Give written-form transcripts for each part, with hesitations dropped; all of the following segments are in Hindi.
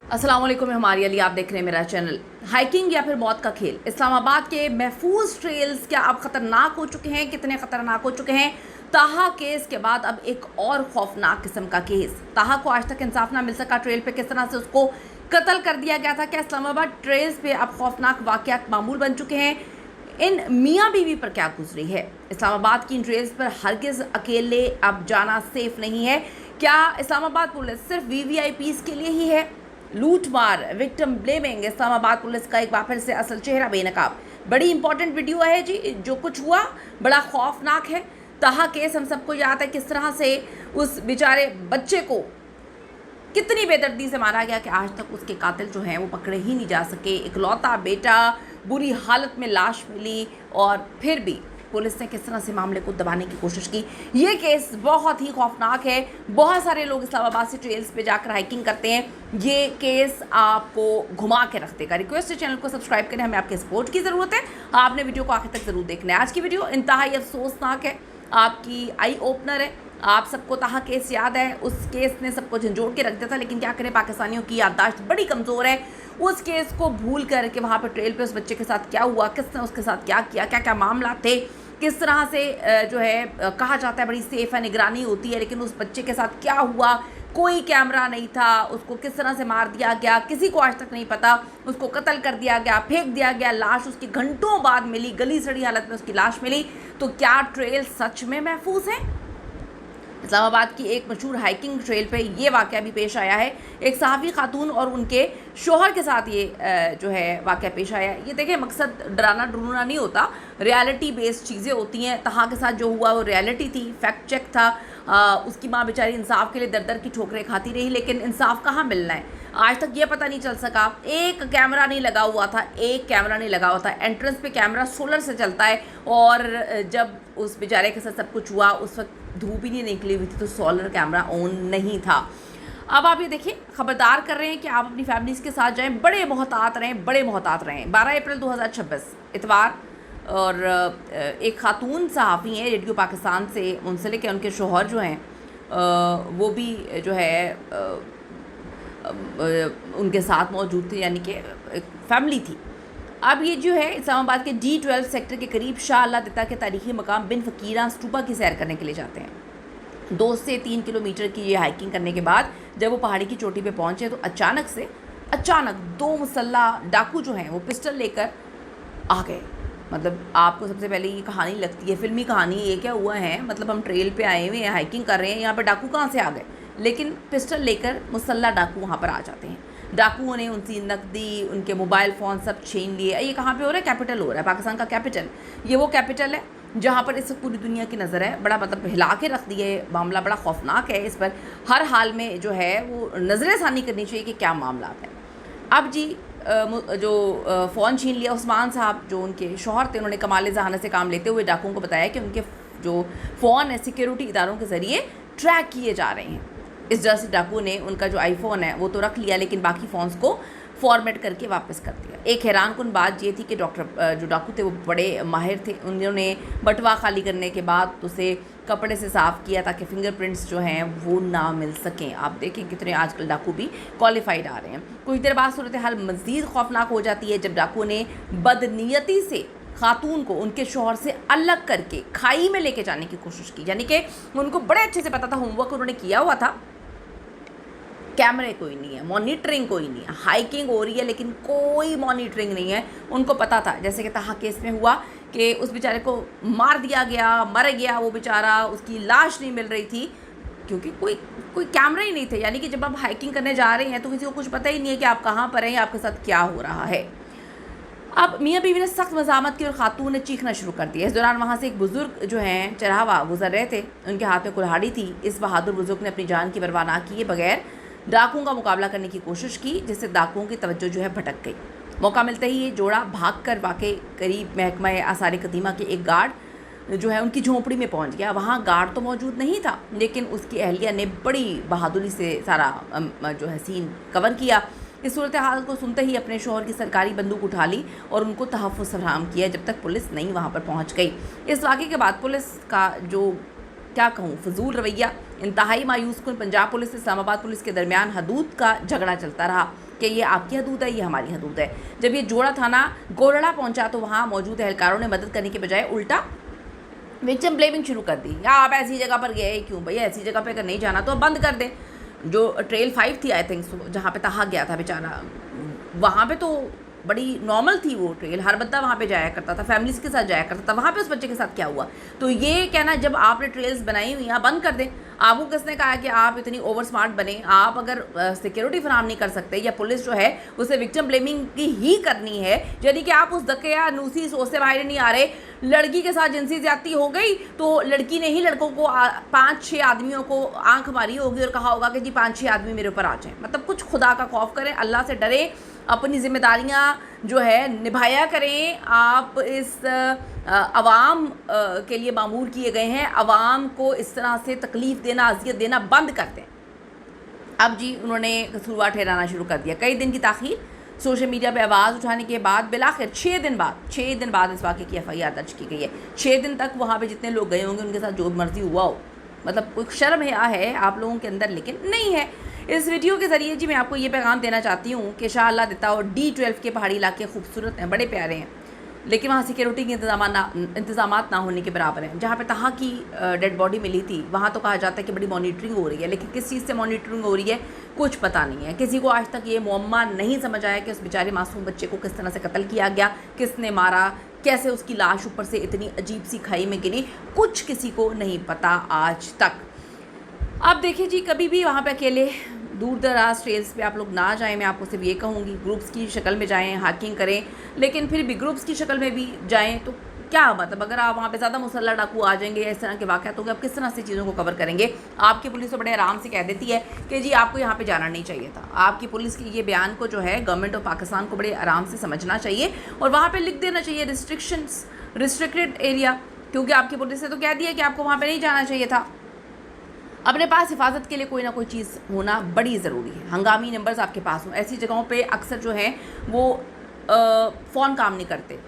अस्सलाम वालेकुम, हमारी अली, आप देख रहे हैं मेरा चैनल। हाइकिंग या फिर मौत का खेल, इस्लामाबाद के महफूज ट्रेल्स क्या अब ख़तरनाक हो चुके हैं? कितने ख़तरनाक हो चुके हैं? ताहा केस के बाद अब एक और खौफनाक किस्म का केस। ताहा को आज तक इंसाफ ना मिल सका, ट्रेल पे किस तरह से उसको कत्ल कर दिया गया था। क्या इस्लामाबाद ट्रेल्स पे अब खौफनाक वाक़यात मामूल बन चुके हैं? इन मियाँ बीवी पर क्या गुजरी है? इस्लामाबाद की इन ट्रेल्स पर हरगिज़ अकेले अब जाना सेफ नहीं है। क्या इस्लामाबाद पुलिस सिर्फ VVIPs के लिए ही है? लूट मार, विक्टिम ब्लेमिंग, इस्लामाबाद पुलिस का एक बार फिर से असल चेहरा बेनकाब। बड़ी इंपॉर्टेंट वीडियो है जी। जो कुछ हुआ बड़ा खौफनाक है। ताहा केस हम सबको याद है, किस तरह से उस बेचारे बच्चे को कितनी बेदर्दी से मारा गया कि आज तक उसके कातिल जो हैं वो पकड़े ही नहीं जा सके। इकलौता बेटा, बुरी हालत में लाश मिली और फिर भी पुलिस ने किस तरह से मामले को दबाने की कोशिश की। ये केस बहुत ही खौफनाक है। बहुत सारे लोग इस्लामाबाद से ट्रेल्स पे जाकर हाइकिंग करते हैं। ये केस आपको घुमा के रख देगा। रिक्वेस्ट है चैनल को सब्सक्राइब करें, हमें आपके सपोर्ट की ज़रूरत है। आपने वीडियो को आखिर तक ज़रूर देखना है। आज की वीडियो इंतहाई अफसोसनाक है, आपकी आई ओपनर है। आप सबको ताहा केस याद है, उस केस ने सबको झंझोड़ के रख दिया था, लेकिन क्या करें, पाकिस्तानियों की याददाश्त बड़ी कमज़ोर है। उस केस को भूल कर के वहाँ पर ट्रेल पे उस बच्चे के साथ क्या हुआ, किसने उसके साथ क्या किया, क्या क्या मामला थे, किस तरह से जो है कहा जाता है बड़ी सेफ है, निगरानी होती है, लेकिन उस बच्चे के साथ क्या हुआ, कोई कैमरा नहीं था, उसको किस तरह से मार दिया गया किसी को आज तक नहीं पता। उसको कत्ल कर दिया गया, फेंक दिया गया, लाश उसकी घंटों बाद मिली, गली सड़ी हालत में उसकी लाश मिली। तो क्या ट्रेल सच में महफूज है? इस्लामाबाद की एक मशहूर हाइकिंग ट्रेल पे ये वाक़या भी पेश आया है। एक सहाफ़ी खातून और उनके शोहर के साथ ये जो है वाक़या पेश आया है। ये देखें, मकसद डराना डरूना नहीं होता, रियलिटी बेस्ड चीज़ें होती हैं। तहा के साथ जो हुआ वो रियलिटी थी, फैक्ट चेक था। उसकी माँ बेचारी इंसाफ के लिए दर दर की ठोकरें खाती रही, लेकिन इंसाफ कहाँ मिलना है? आज तक ये पता नहीं चल सका। एक कैमरा नहीं लगा हुआ था, एक कैमरा नहीं लगा हुआ था। एंट्रेंस पे कैमरा सोलर से चलता है, और जब उस बेचारे के साथ सब कुछ हुआ उस वक्त धूप ही नहीं निकली हुई थी, तो सोलर कैमरा ऑन नहीं था। अब आप ये देखिए, खबरदार कर रहे हैं कि आप अपनी फैमिलीज़ के साथ जाएं, बड़े मोहतात रहें, बड़े मोहतात रहें। 12 अप्रैल 2026 इतवार, और एक खातून सहाफ़ी हैं रेडियो पाकिस्तान से मुंसलिक है। उनके शोहर जो हैं वो भी जो है उनके साथ मौजूद थे, यानी कि फैमिली थी। अब ये जो है इस्लामाबाद के D12 सेक्टर के करीब शाह अल्लाह दिता के तारीखी मकाम बिन फ़कीरा स्टूपा की सैर करने के लिए जाते हैं। 2 से 3 किलोमीटर की ये हाइकिंग करने के बाद जब वो पहाड़ी की चोटी पे पहुँचे तो अचानक 2 मुसल्लह डाकू जो हैं वो पिस्टल लेकर आ गए। मतलब आपको सबसे पहले ये कहानी लगती है फिल्मी कहानी, ये क्या हुआ है, मतलब हम ट्रेल पे आए हुए हैं, हाइकिंग कर रहे हैं, यहाँ पर डाकू कहाँ से आ गए? लेकिन पिस्टल लेकर मुसल्लह डाकू वहाँ पर आ जाते हैं। डाकुओं ने उनकी नकदी, उनके मोबाइल फ़ोन सब छीन लिए। ये कहाँ पे हो रहा है? कैपिटल हो रहा है, पाकिस्तान का कैपिटल। ये वो कैपिटल है जहाँ पर इस पूरी दुनिया की नज़र है। बड़ा मतलब हिला के रख दिया है मामला, बड़ा खौफनाक है। इस पर हर हाल में जो है वो नज़र षानी करनी चाहिए कि क्या मामला है। अब जी जो फ़ोन छीन लिया, उस्मान साहब जो उनके शौहर थे, उन्होंने कमाल जहानत से काम लेते हुए डाकुओं को बताया कि उनके जो फ़ोन है सिक्योरिटी इदारों के ज़रिए ट्रैक किए जा रहे हैं। इस वजह से डाकू ने उनका जो आईफोन है वो तो रख लिया, लेकिन बाकी फ़ोन्स को फॉर्मेट करके वापस कर दिया। एक हैरानकुन बात ये थी कि जो डाकू थे वो बड़े माहिर थे। उन्होंने बटवा खाली करने के बाद उसे कपड़े से साफ़ किया ताकि फिंगरप्रिंट्स जो हैं वो ना मिल सकें। आप देखें कितने आजकल डाकू भी क्वालिफाइड आ रहे हैं। कुछ देर बाद सूरत हाल मज़ीद खौफनाक हो जाती है जब डाकू ने बदनीयती से खातून को उनके शौहर से अलग करके खाई में लेके जाने की कोशिश की। यानी कि उनको बड़े अच्छे से पता था, होमवर्क उन्होंने किया हुआ था, कैमरे कोई नहीं है, मॉनिटरिंग कोई नहीं है, हाइकिंग हो रही है लेकिन कोई मॉनिटरिंग नहीं है। उनको पता था, जैसे कि ताहा केस में हुआ कि उस बेचारे को मार दिया गया, मर गया वो बेचारा, उसकी लाश नहीं मिल रही थी क्योंकि कोई कैमरा ही नहीं थे। यानी कि जब आप हाइकिंग करने जा रहे हैं तो किसी को कुछ पता ही नहीं है कि आप कहाँ पर हैं, आपके साथ क्या हो रहा है। अब मियाँ बीवी ने सख्त मज़ामत की और ख़ातून ने चीखना शुरू कर दिया। इस दौरान वहाँ से एक बुज़ुर्ग जो हैं चरहावा गुजर रहे थे, उनके हाथ में कुल्हाड़ी थी। इस बहादुर बुज़ुर्ग ने अपनी जान की परवाह ना किए बगैर डाकुओं का मुकाबला करने की कोशिश की, जिससे डाकुओं की तवज्जो जो है भटक गई। मौका मिलते ही ये जोड़ा भागकर वाकई करीब महकमा आसार कदीमा के एक गार्ड जो है उनकी झोंपड़ी में पहुंच गया। वहाँ गार्ड तो मौजूद नहीं था, लेकिन उसकी अहलिया ने बड़ी बहादुरी से सारा जो है सीन कवर किया। इस सूरत हाल को सुनते ही अपने शौहर की सरकारी बंदूक उठा ली और उनको तहफ़्फ़ुज़ फराहम किया जब तक पुलिस नहीं वहाँ पर पहुँच गई। इस वाक़े के बाद पुलिस का जो क्या कहूँ फजूल रवैया इंतहाई मायूस कुन। पंजाब पुलिस इस्लामाबाद पुलिस के दरमियान हदूद का झगड़ा चलता रहा। कि ये आपकी हदूद है, ये हमारी हदूद है। जब ये जोड़ा थाना गोरड़ा पहुंचा तो वहाँ मौजूद एहलकारों ने मदद करने के बजाय उल्टा विक्टिम ब्लेमिंग शुरू कर दी। या आप ऐसी जगह पर गए क्यों भैया, ऐसी जगह पे अगर नहीं जाना तो बंद कर दें। जो ट्रेल 5 थी आई थिंक जहाँ पे तहा गया था बेचारा, वहाँ पे तो बड़ी नॉर्मल थी वो ट्रेल, हर बंदा वहाँ पे जाया करता था, फैमिलीज़ के साथ जाया करता था। वहाँ पे उस बच्चे के साथ क्या हुआ? तो ये कहना जब आपने ट्रेल्स बनाई हुई हैं बंद कर दें। आपको किसने कहा कि आप इतनी ओवर स्मार्ट बने? आप अगर सिक्योरिटी फराम नहीं कर सकते या पुलिस जो है उसे विक्टिम ब्लेमिंग की ही करनी है, यानी कि आप उस धक्के या नूसी सोच से बाहर नहीं आ रहे। लड़की के साथ जिनसी ज्यादती हो गई तो लड़की ने ही लड़कों को 5-6 आदमियों को आंख मारी होगी और कहा होगा कि जी 5-6 आदमी मेरे ऊपर आ जाएं। मतलब कुछ खुदा का खौफ करें, अल्लाह से डरें, अपनी जिम्मेदारियां जो है निभाया करें। आप इस अवाम के लिए मामूर किए गए हैं, अवाम को इस तरह से तकलीफ़ देना, अजियत देना बंद कर दें। अब जी उन्होंने कसूरवार ठहराना शुरू कर दिया। कई दिन की ताख़ीर, सोशल मीडिया पे आवाज़ उठाने के बाद बिलाखिर 6 दिन बाद इस वाक़े की FIR दर्ज की गई है। 6 दिन तक वहाँ पे जितने लोग गए होंगे उनके साथ जो मर्जी हुआ हो, मतलब कोई शर्म हया है आप लोगों के अंदर, लेकिन नहीं है। इस वीडियो के ज़रिए जी मैं आपको ये पैगाम देना चाहती हूँ कि शाह अल्लाह देता और D12 के पहाड़ी इलाके खूबसूरत हैं, बड़े प्यारे हैं, लेकिन वहाँ सिक्योरिटी के इंतज़ामात ना होने के बराबर हैं। जहाँ पे तहा की डेड बॉडी मिली थी वहाँ तो कहा जाता है कि बड़ी मॉनिटरिंग हो रही है, लेकिन किस चीज़ से मॉनिटरिंग हो रही है कुछ पता नहीं है। किसी को आज तक ये मुअम्मा नहीं समझ आया कि उस बेचारे मासूम बच्चे को किस तरह से कत्ल किया गया, किसने मारा, कैसे उसकी लाश ऊपर से इतनी अजीब सी खाई में गिरी, कुछ किसी को नहीं पता आज तक। अब देखिए जी, कभी भी वहाँ पे अकेले दूर दराज ट्रेल्स पे आप लोग ना जाएं। मैं आपको सिर्फ ये कहूँगी ग्रुप्स की शक्ल में जाएं, हाइकिंग करें, लेकिन फिर भी ग्रुप्स की शक्ल में भी जाएं तो क्या मतलब अगर आप वहाँ पे ज़्यादा मुसल्ला डाकू आ जाएंगे, इस तरह के वाक़यात होंगे, आप किस तरह से चीज़ों को कवर करेंगे? आपकी पुलिस तो बड़े आराम से कह देती है कि जी आपको यहाँ पे जाना नहीं चाहिए था। आपकी पुलिस के ये बयान को जो है गवर्नमेंट ऑफ पाकिस्तान को बड़े आराम से समझना चाहिए और वहाँ पर लिख देना चाहिए रिस्ट्रिक्शंस, रिस्ट्रिक्टेड एरिया, क्योंकि आपकी पुलिस ने तो कह दिया कि आपको वहाँ पर नहीं जाना चाहिए था। अपने पास हिफाजत के लिए कोई ना कोई चीज़ होना बड़ी ज़रूरी है। हंगामी नंबर्स आपके पास हों। ऐसी जगहों पे अक्सर जो है वो फ़ोन काम नहीं करते,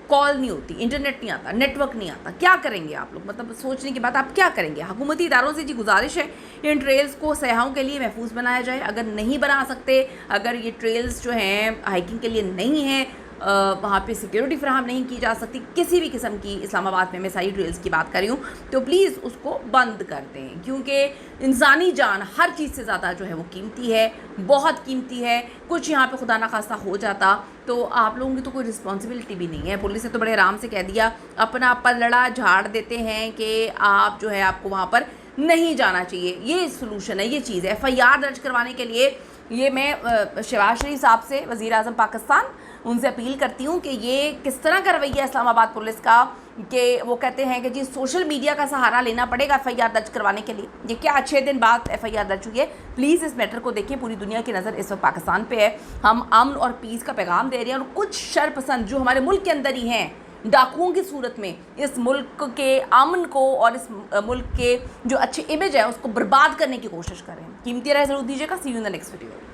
कॉल नहीं होती, इंटरनेट नहीं आता, नेटवर्क नहीं आता। क्या करेंगे आप लोग? मतलब सोचने की बात, आप क्या करेंगे? हुकूमती इदारों से जी गुजारिश है इन ट्रेल्स को सयाहों के लिए महफूज बनाया जाए। अगर नहीं बना सकते, अगर ये ट्रेल्स जो हैं हाइकिंग के लिए नहीं हैं, वहाँ पे सिक्योरिटी फराहम नहीं की जा सकती किसी भी किस्म की, इस्लामाबाद में मैं सारी ट्रेल्स की बात कर रही हूँ, तो प्लीज़ उसको बंद कर दें, क्योंकि इंसानी जान हर चीज़ से ज़्यादा जो है वो कीमती है, बहुत कीमती है। कुछ यहाँ पे खुदा ना खास्ता हो जाता तो आप लोगों की तो कोई रिस्पॉन्सिबिलिटी भी नहीं है। पुलिस ने तो बड़े आराम से कह दिया, अपना पलड़ा झाड़ देते हैं कि आप जो है आपको वहाँ पर नहीं जाना चाहिए। ये सोल्यूशन है, ये चीज़ है। FIR दर्ज करवाने के लिए ये मैं शहबाज शरीफ साहब से, वज़ीर आज़म पाकिस्तान, उनसे अपील करती हूँ कि ये किस तरह का रवैया इस्लामाबाद पुलिस का कि वो कहते हैं कि जी सोशल मीडिया का सहारा लेना पड़ेगा FIR दर्ज करवाने के लिए। ये क्या 6 दिन बाद FIR दर्ज हुई है? प्लीज़ इस मैटर को देखिए, पूरी दुनिया की नज़र इस वक्त पाकिस्तान पे है। हम अमन और पीस का पैगाम दे रहे हैं और कुछ शरपसंद जो हमारे मुल्क के अंदर ही हैं, डाकुओं की सूरत में इस मुल्क के अमन को और इस मुल्क के जो अच्छे इमेज है उसको बर्बाद करने की कोशिश करें। कीमती राय ज़रूर दीजिएगा। See you in the next video.